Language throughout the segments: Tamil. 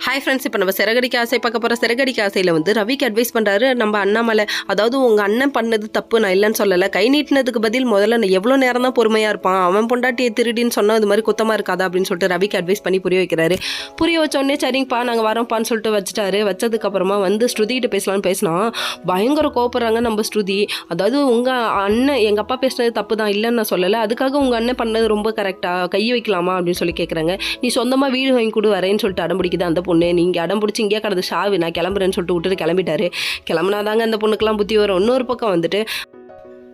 ஹாய் ஃப்ரெண்ட்ஸ், இப்போ நம்ம சிறகடிக்க ஆசை பார்க்க போகிற சிறகடிக்க ஆசையில் வந்து ரவிக்கு அட்வைஸ் பண்ணுறாரு நம்ம அண்ணாமலை. அதாவது உங்கள் அண்ணன் பண்ணது தப்பு, நான் இல்லைன்னு சொல்லலை. கை நீட்டினதுக்கு பதில் முதல்ல நான் எவ்வளோ நேரம் தான் பொறுமையாக இருப்பான், அவன் பொண்டாட்டியை திருடின்னு சொன்னால் இது மாதிரி குத்தமாக இருக்காதா அப்படின்னு சொல்லிட்டு ரவிக்கு அட்வைஸ் பண்ணி புரிய வைக்கிறாரு. புரிய வச்சோடனே சரிங்கப்பா நாங்கள் வரோம்ப்பான்னு சொல்லிட்டு வச்சுட்டாரு. வச்சதுக்கப்புறமா வந்து ஸ்ருதிகிட்ட பேசலான்னு பேசினா பயங்கர கோபப்படுறாங்க நம்ம ஸ்ருதி. அதாவது உங்கள் அண்ணன் எங்கள் அப்பா பேசினது தப்பு தான், இல்லைன்னு நான் சொல்லலை, அதுக்காக உங்கள் அண்ணன் பண்ணது ரொம்ப கரெக்டாக, கை வைக்கலாமா அப்படின்னு சொல்லி கேட்குறாங்க. நீ சொந்தமாக வீடு வாங்கி கொடு வரேன்னு சொல்லிட்டு அடம் பிடிக்குது அந்த பொண்ணு. நீங்கள் அடம் பிடிச்சி இங்கே கடந்து ஷாவி நான் கிளம்புறேன்னு சொல்லிட்டு விட்டுட்டு கிளம்பிட்டாரு. கிளம்புனாதாங்க அந்த பொண்ணுக்கெல்லாம் புத்தி வரும். இன்னொரு பக்கம் வந்துட்டு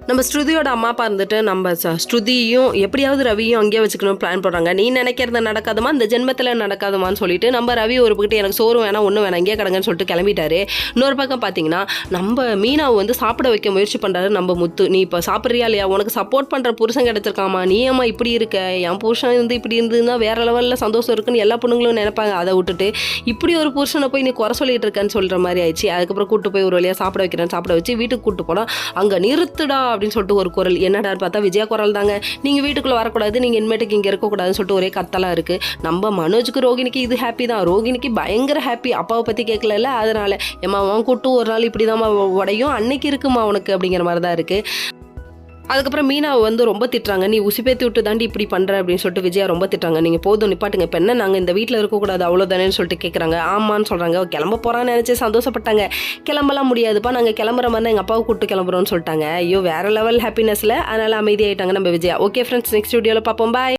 நம்ம ஸ்ருதியோட அம்மா அப்பா இருந்துட்டு நம்ம ஸ்ருதியும் எப்படியாவது ரவியும் அங்கேயே வச்சுக்கணும் பிளான் போடுறாங்க. நீ நினைக்கிறது நடக்காதமா, இந்த ஜென்மத்தில் நடக்காதமான்னு சொல்லிட்டு நம்ம ரவி ஒரு பக்கிட்டு எனக்கு சோறு வேணாம் ஒன்றும் வேணாம் இங்கே கிடங்கன்னு சொல்லிட்டு கிளம்பிட்டாரு. இன்னொரு பக்கம் பார்த்தீங்கன்னா நம்ம மீனாவை வந்து சாப்பிட வைக்க முயற்சி பண்ணுறாரு நம்ம முத்து. நீ இப்போ சாப்பிட்றியா இல்லையா, உனக்கு சப்போர்ட் பண்ணுற புருஷன் கிடச்சிருக்காமா, நீ ஏமா இப்படி இருக்க, என் புருஷன் வந்து இப்படி இருந்ததுன்னா வேறு லெவலில் சந்தோஷம் இருக்குன்னு எல்லா பொண்ணுங்களும் நினைப்பாங்க. அதை விட்டுட்டு இப்படி ஒரு புருஷனை போய் நீ குறை சொல்லிட்டு இருக்கேன்னு சொல்கிற மாதிரி ஆயிடுச்சு. அதுக்கப்புறம் கூட்டு போய் ஒரு வழியாக சாப்பிட வைக்கிறேன்னு சாப்பிட வச்சு வீட்டுக்கு கூட்டு போனால் அங்கே நிறுத்துடா அப்படின்னு சொல்லிட்டு ஒரு குரல். என்னடான்னு பார்த்தா விஜயா குரல் தாங்க. நீங்கள் வீட்டுக்குள்ளே வரக்கூடாது, நீங்கள் இனிமேட்டுக்கு இங்கே இருக்கக்கூடாதுன்னு சொல்லிட்டு ஒரே கத்தலாம் இருக்குது. நம்ம மனோஜுக்கு ரோகிணிக்கு இது ஹாப்பி தான், ரோகிணிக்கு பயங்கர ஹாப்பி. அப்பாவை பற்றி கேட்கல, அதனால ஏமா அவன் கூட்டு ஒரு நாள் இப்படி தான் உடையும் அன்னைக்கு இருக்குமா உனக்கு அப்படிங்கிற மாதிரி தான் இருக்குது. அதுக்கப்புறம் மீனாவை வந்து ரொம்ப திட்டுறாங்க. நீ உசிப்பேத்தி விட்டு தாண்டி இப்படி பண்ணுற அப்படின்னு சொல்லிட்டு விஜயா ரொம்ப திட்டுறாங்க. நீங்கள் போதும் நிப்பாட்டுங்க, இப்போ என்ன நாங்கள் இந்த வீட்டில் இருக்கக்கூடாது அவ்வளோதானேன்னு சொல்லிட்டு கேட்குறாங்க. ஆமான்னு சொல்கிறாங்க. கிளம்ப போகிறான்னு நினச்சி சந்தோஷப்பட்டாங்க. கிளம்பலாம் முடியாதுப்பா, நாங்கள் கிளம்புற மாதிரி தான் எங்கள் அப்பாவை கூப்பிட்டு கிளம்புறோன்னு சொல்லிட்டாங்க. ஐயோ வேறு லெவல் ஹாப்பினஸில். அதனால் அமைதியாகிட்டாங்க நம்ம விஜயா. ஓகே ஃப்ரெண்ட்ஸ், நெக்ஸ்ட் வீடியோவில் பார்ப்போம். பாய்.